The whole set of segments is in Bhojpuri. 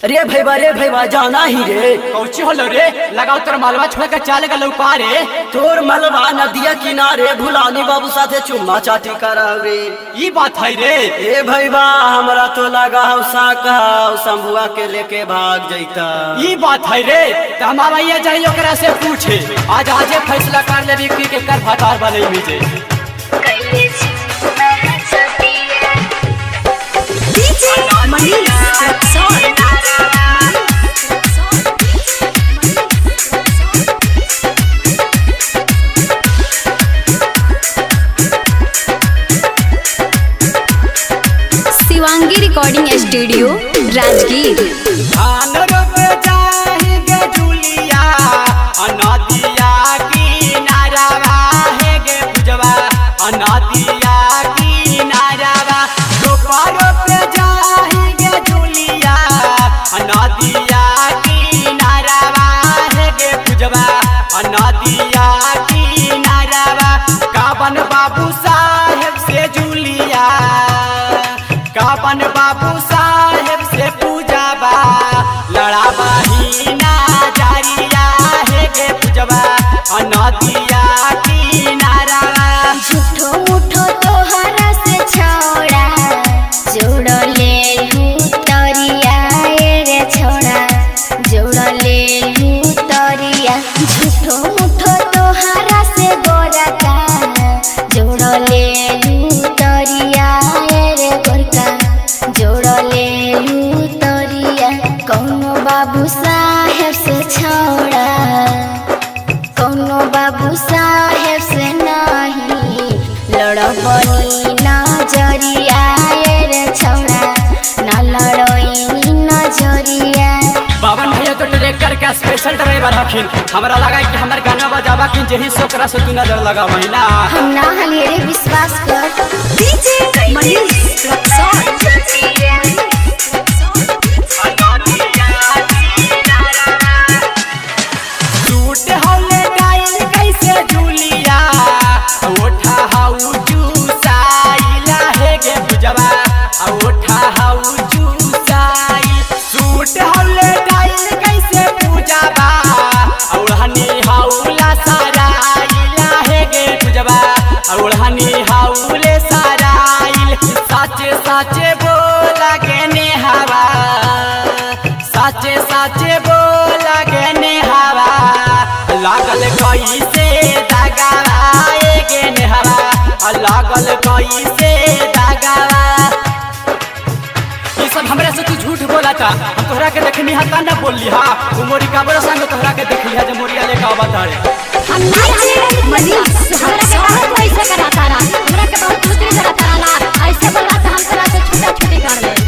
रे भैया जाना ही रे। कौची होलो रे? लगाओ तोर मालवा छोड़ के चाल गलो पारे। तोर मलबा नदिया किनारे भुलानी बाबू साथे चुम्मा चाटी करावे। ई बात है रे। ए भैया हमरा तो लगा साका शंभुआ के लेके भाग जैता। ई बात है रे। त हमारा ये जाई ओकरा से पूछे आज आजे फैसला कर ले कि के कर भतार बने मिजे। Shivangi recording studio Rajgir. धान रोपे जाएंगे जुलिया अनादिया की नारावा है गे पूजवा अनादिया की नारावा। रोपा रोपे जाएंगे जुलिया अनादिया की नारावा है गे पूजवा अनादिया की नारावा। काबन बाबू साहेब से जुलिया काबन बाबू साहेब से पूजवा लड़ावा ही ना जारिया है गे पूजवा अनादिया की नारावा। झूठो मुठो तोहरा से छोड़ा जोड़ ले लू तरिया रे छोड़ा जोड़ ले लू तरिया। झूठो मुठो तोहरा से गोरा का जोड़ ले लू तरिया रे गोरका जोड़ ले लू तरिया। कौनो बाबू साहेब से छोड़ा कौनो बाबू साहेब से नहीं लड़बनी नजरिया रे छोड़ा ना लड़ोई नजरिया। बावन भैया तो ट्रैक्टर का स्पेशल ड्राइवर हखिन। हमरा लगा कि हमर गाना बजावा कि जेही सोकरा से तू नजर लगावही ना। हम ना हलिए रे विश्वास कर। डीजे मनीष रक्सौल टूट हौले डाइल कैसे जुलिया ओठा हाउ जूसाइला है गे पूजवा ओठा हाउ जूसाइल। टूट हौले डाइल कैसे पूजवा ओढ़नी हाउला साराइला है गे पूजवा ओढ़नी हाउले साराइल। साचे साचे बोला गे ने हवा साचे साचे बोला गे ने हवा लागल कैसे दागावा गे ने हवा लागल कैसे दागावा। ये सब हमरे से तू झूठ बोला था। हम तोहरा के देखनी हता ना बोलली हा तू मोरी का बड़ा संग तोहरा के देखली है जे मोरिया लेके आवत रे। हम ना हलिए मनीष हमरा के बहुत ऐसे कराता रहा हमरा के बहुत दूसरी जगह कराला ऐसे बोला था हम तोरा से छुटा छुटी कर ले।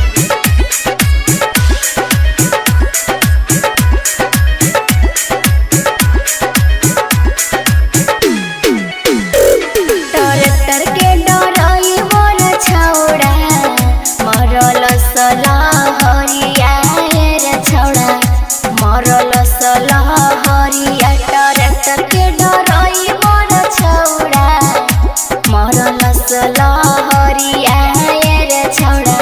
ट्रैक्टर के डरई मोर छौड़ा मरल सलहरिया रे छौड़ा मरल सलहरिया। ट्रैक्टर के डरई मोर छौड़ा मरल सलहरिया रे छौड़ा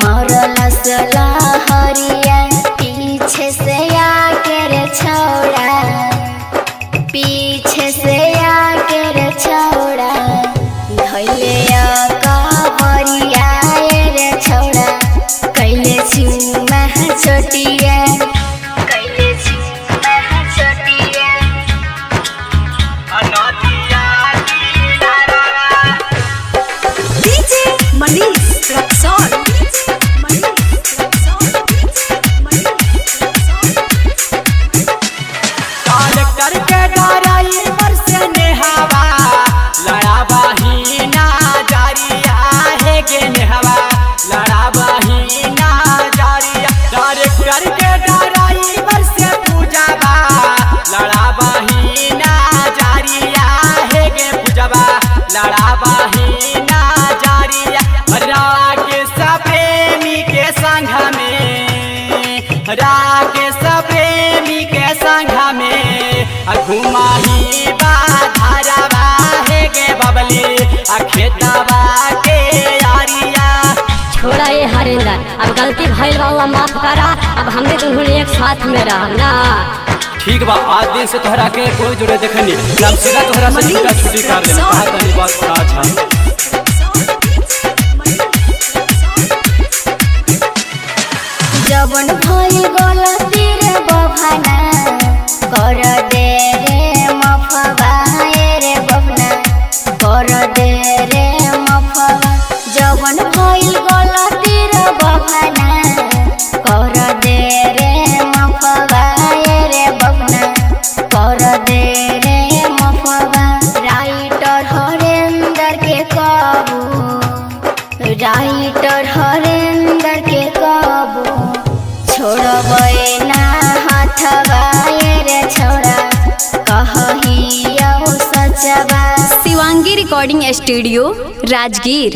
मरल सलहरिया। पीछे से आके रे छौड़ा पीछे से आके रे छौड़ा धैले कबरिया रे छौड़ा कैले चुमा छोटिया कैले चुमा छोटिया। अनादिया की नारावा डीजे मनीष रक्सौल कलेक्टर के डराई पर से नेहावा लड़ावा ही ना जारिया है गे नेहावा लड़ावा ही ना जारिया। कलेक्टर के डराई पर से पूजावा लड़ावा ही ना जारिया है गे पूजावा लड़ावा ही ना जारिया। राकेश प्रेमी के संग में राकेश प्रेमी के संग में घुमाही बाधारावा है गे बबली खेतवा के यारिया। छोड़ा ये हरिंदर अब गलती भइल बा माफ करा। अब हमने दोनों एक साथ में रहब ना। ठीक बा, आज दिन से तोहरा के कोई जोड़े देखनी हम सीधा तोहरा से छुट्टी कर दे। कहा तनी बात अच्छा जवन भइल गलती रे बहाना कर दे रे मफवा रे बहना कर दे रे मफवा। जवन भइल गलती रे बहाना कर दे रे मफवा रे बहना कर दे रे मफवा। राइटर हरेंद्र के काबू राइटर हरेंद्र के काबू छोड़बै ना हाथवा रे छोड़ा कहहिया सचवा। Shivangi recording studio Rajgir.